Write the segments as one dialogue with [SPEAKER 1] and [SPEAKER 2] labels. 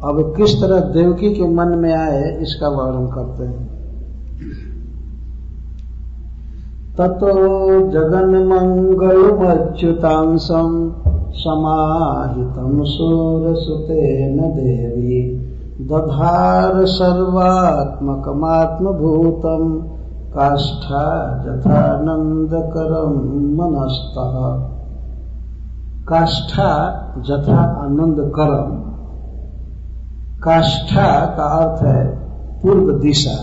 [SPEAKER 1] अब किस तरह देवकी के मन में आए इसका वर्णन करते हैं। ततो जगन मंगलमच्युतांसं समाहितं सूरसुतेन देवी दधार सर्वात्मकमात्मभूतं काष्ठा जथानंदकरं मनस्तः। काष्ठा जथा आनंदकरम। काष्ठा का अर्थ है पूर्व दिशा।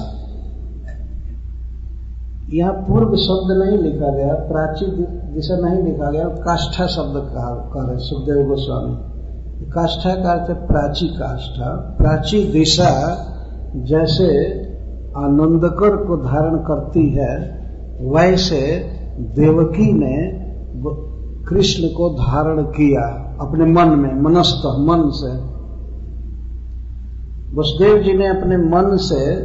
[SPEAKER 1] यहाँ पूर्व शब्द नहीं लिखा गया, प्राची दिशा नहीं लिखा गया, काष्ठा शब्द कह रहे सुखदेव गोस्वामी। काष्ठा का अर्थ है प्राची काष्ठा। प्राची दिशा जैसे आनंदकर को धारण करती है, वैसे देवकी ने कृष्ण को धारण किया अपने मन में, मनस्थ मन से। वसुदेव जी ने अपने मन से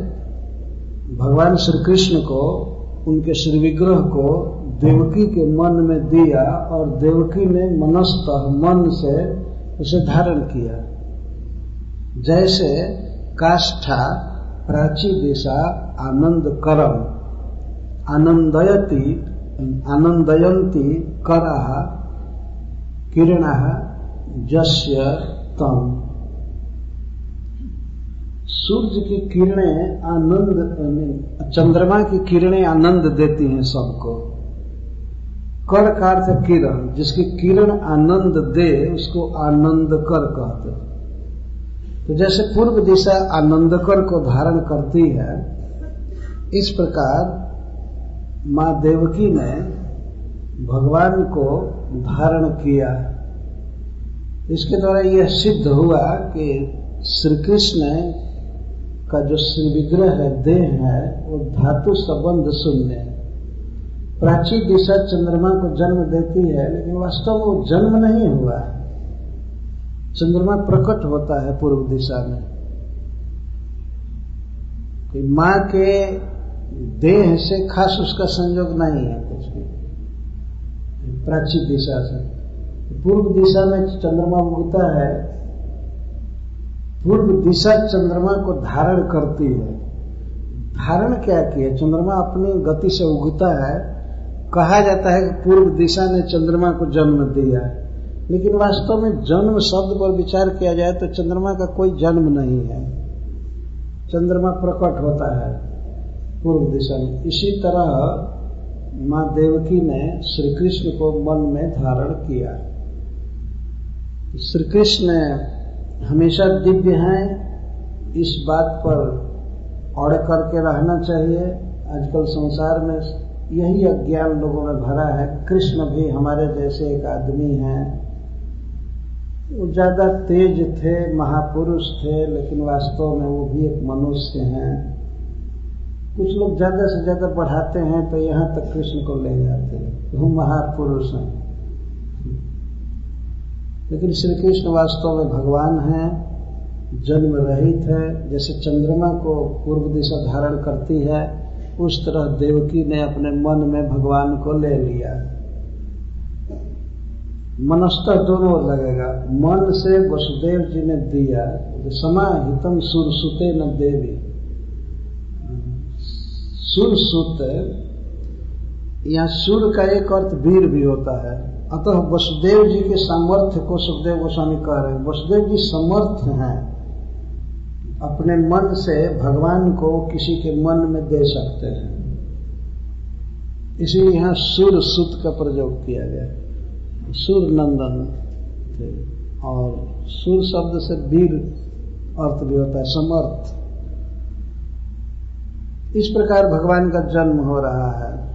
[SPEAKER 1] भगवान श्री कृष्ण को, उनके श्री विग्रह को देवकी के मन में दिया और देवकी ने मनस्थ मन से उसे धारण किया। जैसे काष्ठा प्राची दिशा आनंद करम, आनंदयंती करः किरणः जस्य तम। सूर्य की किरणें आनंद, चंद्रमा की किरणें आनंद देती हैं सबको। कर का अर्थ किरण, जिसकी किरण आनंद दे उसको आनंद कर कहते हैं। तो जैसे पूर्व दिशा आनंदकर को धारण करती है, इस प्रकार मां देवकी ने भगवान को धारण किया। इसके द्वारा यह सिद्ध हुआ कि श्री कृष्ण का जो श्री विग्रह है, देह है, वो धातु संबंध शून्य है। प्राची दिशा चंद्रमा को जन्म देती है, लेकिन वास्तव में वो जन्म नहीं हुआ है। चंद्रमा प्रकट होता है पूर्व दिशा में। कि मां के देह से खास उसका संयोग नहीं है कुछ भी, प्राची दिशा से। पूर्व दिशा में चंद्रमा उगता है, पूर्व दिशा चंद्रमा को धारण करती है। धारण क्या किया? चंद्रमा अपनी गति से उगता है। कहा जाता है कि पूर्व दिशा ने चंद्रमा को जन्म दिया, लेकिन वास्तव में जन्म शब्द पर विचार किया जाए तो चंद्रमा का कोई जन्म नहीं है। चंद्रमा प्रकट होता है पूर्व दिशा में। इसी तरह मां देवकी ने श्री कृष्ण को मन में धारण किया। श्री कृष्ण हमेशा दिव्य हैं, इस बात पर अड़ करके रहना चाहिए। आजकल संसार में यही अज्ञान लोगों में भरा है। कृष्ण भी हमारे जैसे एक आदमी हैं, वो ज्यादा तेज थे, महापुरुष थे, लेकिन वास्तव में वो भी एक मनुष्य हैं। कुछ लोग ज्यादा से ज्यादा बढ़ाते हैं तो यहाँ तक कृष्ण को ले जाते हैं, वो महापुरुष हैं। लेकिन श्री कृष्ण वास्तव में भगवान हैं, जन्म रहित है। जैसे चंद्रमा को पूर्व दिशा धारण करती है, उस तरह देवकी ने अपने मन में भगवान को ले लिया। मनस्थ दोनों लगेगा। मन से वसुदेव जी ने दिया, समाहितम सुरसुते न देवी। सुरसुत, यहाँ सुर का एक अर्थ वीर भी होता है। अतः वसुदेव जी के सामर्थ्य को सुखदेव गोस्वामी कह रहे हैं। वसुदेव जी समर्थ हैं, अपने मन से भगवान को किसी के मन में दे सकते हैं। इसीलिए यहाँ सुर सुत का प्रयोग किया गया। सुर नंदन थे, और सुर शब्द से वीर अर्थ भी होता है, समर्थ। इस प्रकार भगवान का जन्म हो रहा है।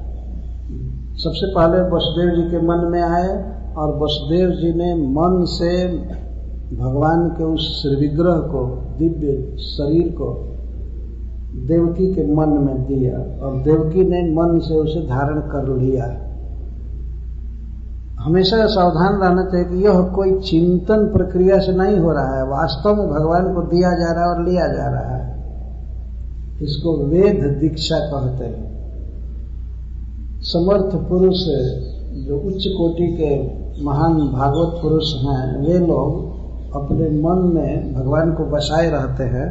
[SPEAKER 1] सबसे पहले वसुदेव जी के मन में आए, और वसुदेव जी ने मन से भगवान के उस श्री विग्रह को, दिव्य शरीर को देवकी के मन में दिया, और देवकी ने मन से उसे धारण कर लिया। हमेशा सावधान रहना चाहिए कि यह कोई चिंतन प्रक्रिया से नहीं हो रहा है, वास्तव में भगवान को दिया जा रहा है और लिया जा रहा है। इसको वेद दीक्षा कहते हैं। समर्थ पुरुष, जो उच्च कोटि के महान भागवत पुरुष हैं, वे लोग अपने मन में भगवान को बसाए रहते हैं,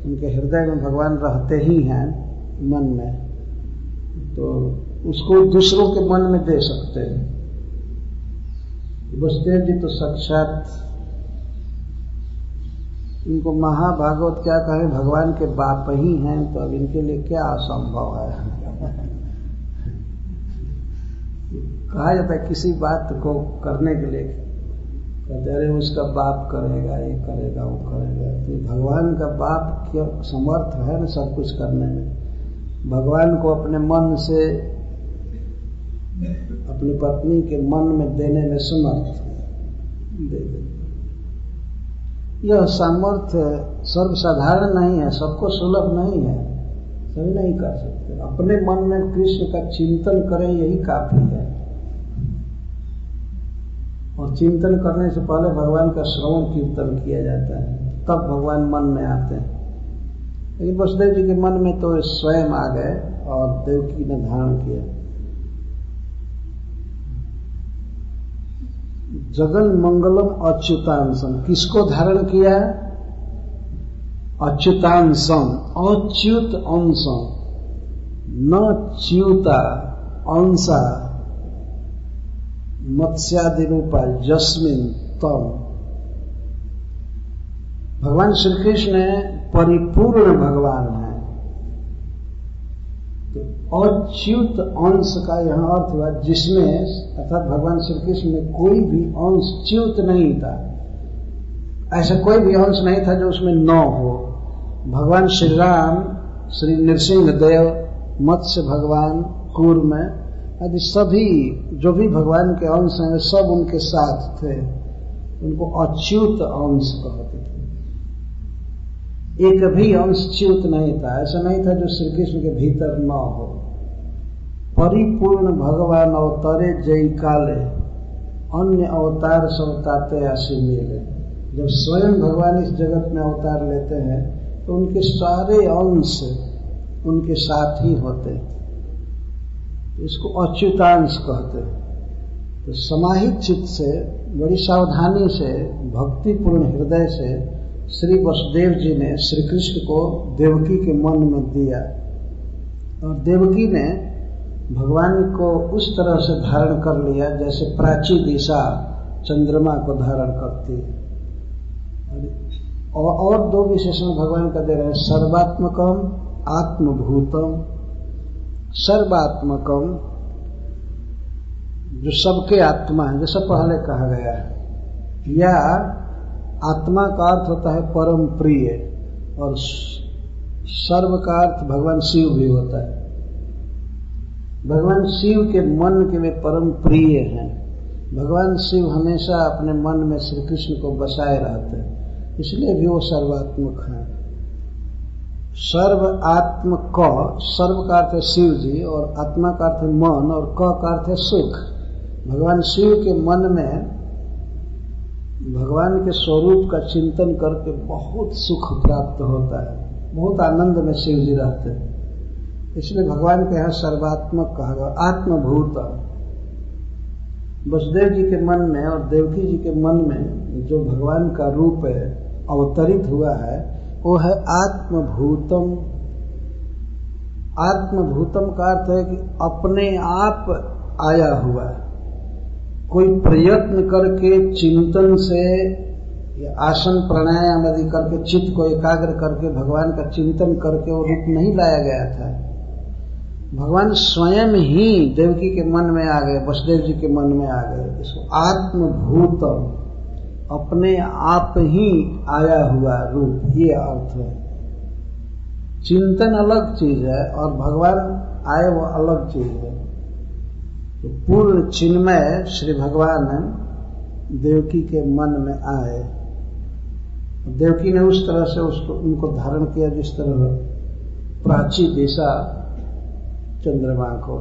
[SPEAKER 1] उनके हृदय में भगवान रहते ही हैं मन में, तो उसको दूसरों के मन में दे सकते हैं। वसुदेव जी तो साक्षात, इनको महाभागवत क्या कहें, भगवान के बाप ही हैं, तो अब इनके लिए क्या असंभव है। कहा जाता है किसी बात को करने के लिए कहते अरे उसका बाप करेगा, ये करेगा, वो करेगा, तो भगवान का बाप क्यों समर्थ है ना सब कुछ करने में। भगवान को अपने मन से अपनी पत्नी के मन में देने में समर्थ दे दे। यह सामर्थ्य सर्वसाधारण नहीं है, सबको सुलभ नहीं है, सभी नहीं कर सकते। अपने मन में कृष्ण का चिंतन करें, यही काफी है। और चिंतन करने से पहले भगवान का श्रवण कीर्तन किया जाता है, तब भगवान मन में आते हैं। लेकिन वसुदेव जी के मन में तो स्वयं आ गए और देवकी ने धारण किया। जगन मंगलम अच्युतांशम, किसको धारण किया? अच्युतांशम, अच्युत अंशम, न च्युता अंशा मत्स्यादि रूपा यस्मिन तम। भगवान श्री कृष्ण परिपूर्ण भगवान है, तो अच्युत अंश का यह अर्थ हुआ जिसमें, अर्थात भगवान श्री कृष्ण में कोई भी अंश च्युत नहीं था, ऐसा कोई भी अंश नहीं था जो उसमें न हो। भगवान श्री राम, श्री नृसिंह देव, मत्स्य भगवान, कूर्म आदि सभी जो भी भगवान के अंश हैं सब उनके साथ थे, उनको अच्युत अंश कहते थे। एक भी अंश च्युत नहीं था, ऐसा नहीं था जो श्री कृष्ण के भीतर न हो। परिपूर्ण भगवान अवतरे जय काले, अन्य अवतार सब ताते आशी मिले। जब स्वयं भगवान इस जगत में अवतार लेते हैं तो उनके सारे अंश उनके साथ ही होते, इसको अच्युतांश कहते हैं। तो समाहित चित्त से, बड़ी सावधानी से, भक्तिपूर्ण हृदय से श्री वसुदेव जी ने श्री कृष्ण को देवकी के मन में दिया, और देवकी ने भगवान को उस तरह से धारण कर लिया जैसे प्राची दिशा चंद्रमा को धारण करती है। और दो विशेषण भगवान का दे रहे हैं, सर्वात्मकम आत्मभूतम। सर्वात्मकम जो सबके आत्मा है, जैसा पहले कहा गया है, या आत्मा का अर्थ होता है परम प्रिय, और सर्व का अर्थ भगवान शिव भी होता है। भगवान शिव के मन के वे परम प्रिय हैं। भगवान शिव हमेशा अपने मन में श्री कृष्ण को बसाए रहते हैं, इसलिए भी वो सर्वात्मक हैं। सर्व आत्म क, सर्व का अर्थ है शिव जी, और आत्मा का अर्थ है मन, और क का अर्थ है सुख। भगवान शिव के मन में भगवान के स्वरूप का चिंतन करके बहुत सुख प्राप्त होता है, बहुत आनंद में शिव जी रहते हैं, इसलिए भगवान के यहाँ सर्वात्मक कहा गया। आत्मभूत, वसुदेव जी के मन में और देवकी जी के मन में जो भगवान का रूप अवतरित हुआ है वो है आत्मभूतम। आत्मभूतम का अर्थ है कि अपने आप आया हुआ, कोई प्रयत्न करके चिंतन से या आसन प्राणायाम आदि करके चित्त को एकाग्र करके भगवान का चिंतन करके वो रूप नहीं लाया गया था। भगवान स्वयं ही देवकी के मन में आ गए, वसुदेव जी के मन में आ गए। इसको आत्मभूतम, अपने आप ही आया हुआ रूप, ये अर्थ है। चिंतन अलग चीज है और भगवान आए वो अलग चीज है। तो पूर्ण चिन्मय श्री भगवान देवकी के मन में आए, देवकी ने उस तरह से उनको धारण किया जिस तरह प्राची दिशा चंद्रमा को।